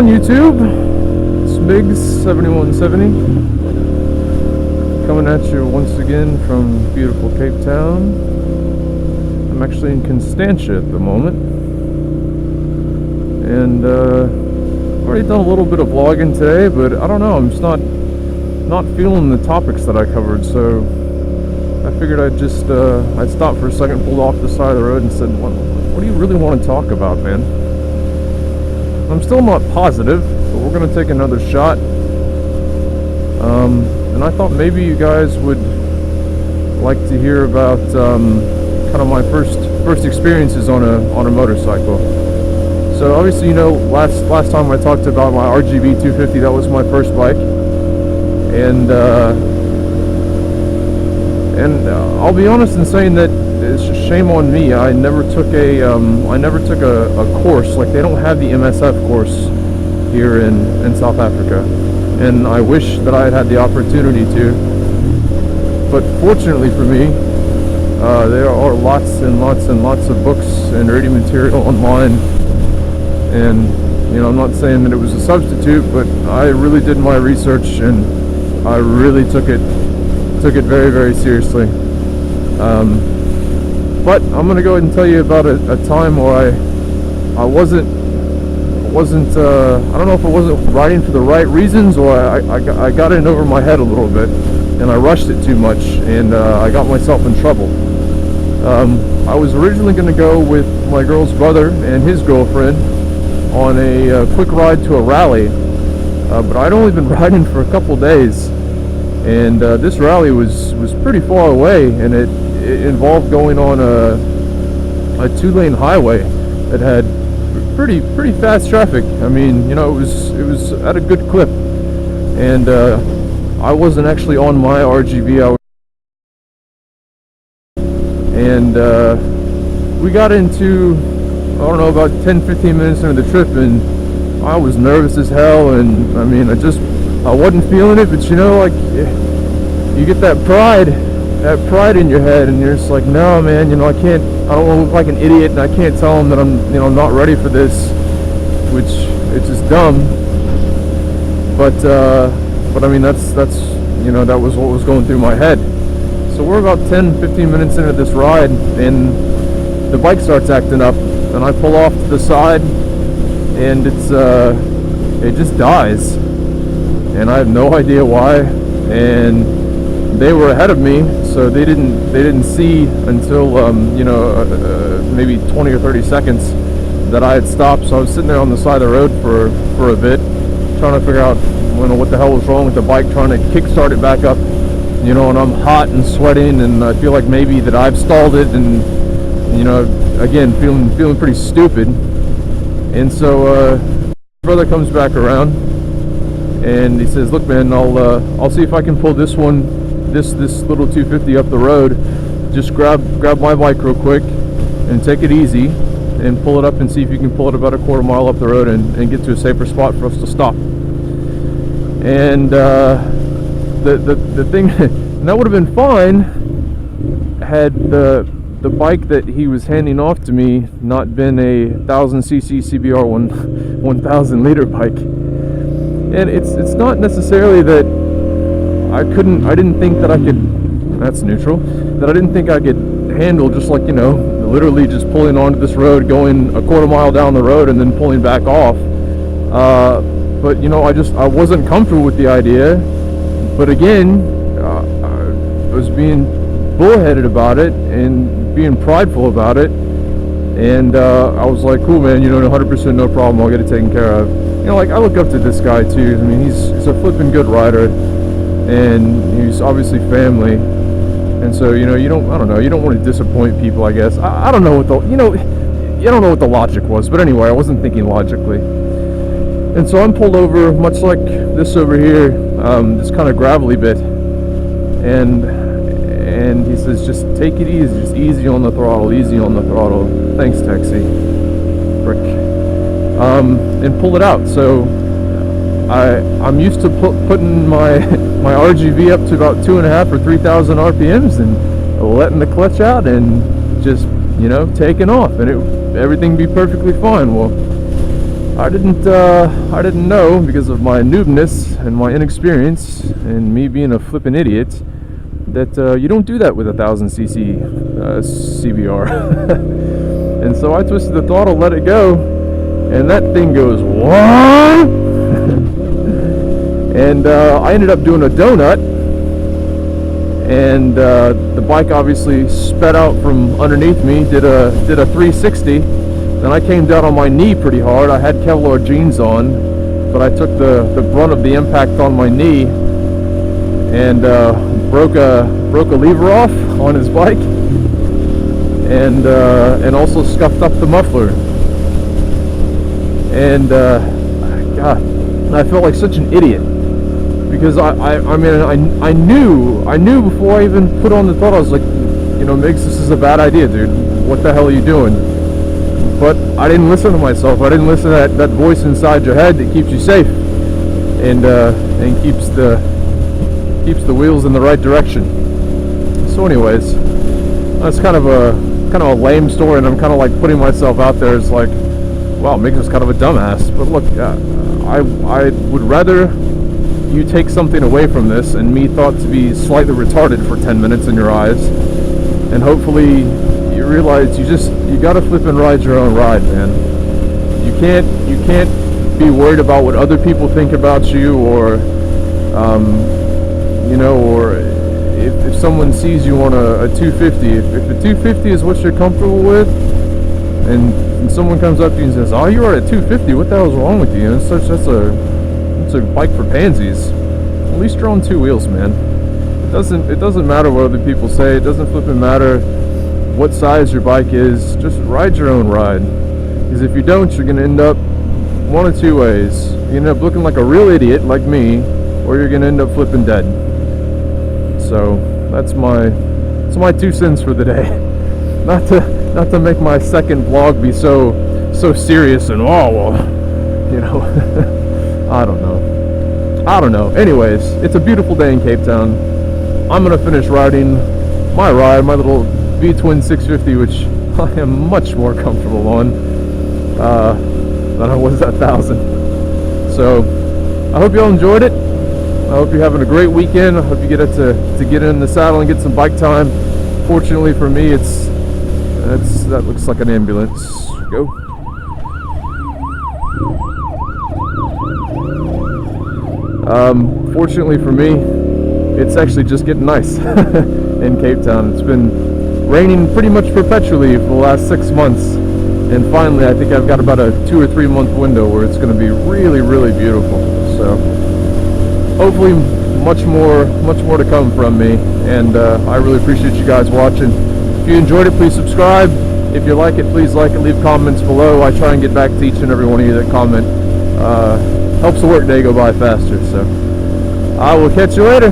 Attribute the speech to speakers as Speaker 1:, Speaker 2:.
Speaker 1: YouTube? It's Migs7170 coming at you once again from beautiful Cape Town. I'm actually in Constantia at the moment, and I've already done a little bit of vlogging today, but I don't know, I'm just not feeling the topics that I covered, so I figured I'd stop for a second, pulled off the side of the road and said, what do you really want to talk about, man? I'm still not positive, but we're going to take another shot. And I thought maybe you guys would like to hear about kind of my first experiences on a motorcycle. So obviously, you know, last time I talked about my RGB 250, that was my first bike, and I'll be honest in saying that it's just shame on me. I never took a course. Like, they don't have the MSF course here in South Africa, and I wish that I had had the opportunity to. But fortunately for me, there are lots and lots and lots of books and reading material online. And you know, I'm not saying that it was a substitute, but I really did my research, and I really took it very, very seriously. But I'm going to go ahead and tell you about a time where I wasn't I don't know if I wasn't riding for the right reasons, or I got in over my head a little bit, and I rushed it too much, and I got myself in trouble. I was originally going to go with my girl's brother and his girlfriend on a quick ride to a rally, but I'd only been riding for a couple days, and this rally was pretty far away, and it involved going on a 2-lane highway that had pretty fast traffic. I mean, you know, it was at a good clip, and I wasn't actually on my RGB. We got into, I don't know, about 10-15 minutes into the trip, and I was nervous as hell, and I mean, I wasn't feeling it, but you know, like, you get that pride in your head, and you're just like, no, man, you know, I don't want to look like an idiot, and I can't tell them that I'm, you know, not ready for this, which it's just dumb. But I mean, that's you know, that was what was going through my head. So we're about 10-15 minutes into this ride, and the bike starts acting up, and I pull off to the side, and it just dies, and I have no idea why. And they were ahead of me, so they didn't see until you know, maybe 20 or 30 seconds that I had stopped. So I was sitting there on the side of the road for a bit, trying to figure out, you know, what the hell was wrong with the bike, trying to kickstart it back up, you know, and I'm hot and sweating, and I feel like maybe that I've stalled it, and you know, again, feeling pretty stupid. And so brother comes back around, and he says, look, man, I'll see if I can pull this little 250 up the road. Just grab my bike real quick and take it easy and pull it up, and see if you can pull it about a quarter mile up the road and get to a safer spot for us to stop. And the thing, and that would have been fine had the bike that he was handing off to me not been a 1000cc CBR 1000 liter bike. And it's not necessarily that I didn't think that I could, that's neutral, that I didn't think I could handle just, like, you know, literally just pulling onto this road, going a quarter mile down the road, and then pulling back off. But you know, I wasn't comfortable with the idea. But again, I was being bullheaded about it and being prideful about it, and I was like, cool, man, you know, 100% no problem, I'll get it taken care of. You know, like, I look up to this guy too. I mean, he's a flipping good rider, and he's obviously family, and so, you know, I don't know, you don't want to disappoint people, I guess. I don't know what you don't know what the logic was, but anyway, I wasn't thinking logically. And so I'm pulled over, much like this over here, this kind of gravelly bit, and he says, just take it easy, just easy on the throttle, easy on the throttle. Thanks, taxi. Frick. And pull it out. So I'm used to putting my RGB up to about 2.5 or 3,000 RPMs and letting the clutch out and just, you know, taking off, and everything be perfectly fine. Well, I didn't know, because of my noobness and my inexperience and me being a flippin' idiot, that you don't do that with a 1000cc CBR. And so I twisted the throttle, let it go, and that thing goes what? And I ended up doing a donut, and the bike obviously sped out from underneath me, did a 360. Then I came down on my knee pretty hard. I had Kevlar jeans on, but I took the brunt of the impact on my knee, and broke a lever off on his bike, and also scuffed up the muffler. And God, I felt like such an idiot, because I knew before I even put on the throttle. I was like, Miggs, this is a bad idea, dude. What the hell are you doing? But I didn't listen to myself. I didn't listen to that voice inside your head that keeps you safe, and keeps the wheels in the right direction. So anyways, that's kind of a lame story, and I'm kind of like putting myself out there as like, wow, Miggs is kind of a dumbass. But look, I would rather you take something away from this and me thought to be slightly retarded for 10 minutes in your eyes, and hopefully you realize you gotta flip and ride your own ride, man. You can't be worried about what other people think about you, or or if someone sees you on a 250. If the 250 is what you're comfortable with, and someone comes up to you and says, "Oh, you are at 250. What the hell's wrong with you?" And that's a bike for pansies. At least you're on two wheels, man. It doesn't matter what other people say. It doesn't flipping matter what size your bike is. Just ride your own ride. Because if you don't, you're gonna end up one of two ways. You're gonna end up looking like a real idiot like me, or you're gonna end up flipping dead. So that's my 2 cents for the day. Not to make my second vlog be so serious and I don't know. Anyways, it's a beautiful day in Cape Town. I'm gonna finish riding my little V-twin 650, which I am much more comfortable on than I was at 1000. So I hope you all enjoyed it. I hope you're having a great weekend. I hope you get to get in the saddle and get some bike time. Fortunately for me, that looks like an ambulance. Go. Fortunately for me, it's actually just getting nice in Cape Town. It's been raining pretty much perpetually for the last 6 months, and finally I think I've got about a 2 or 3 month window where it's going to be really, really beautiful. So hopefully much more to come from me, and I really appreciate you guys watching. If you enjoyed it, please subscribe. If you like it, please like it, leave comments below. I try and get back to each and every one of you that comment. Helps the work day go by faster. So I will catch you later.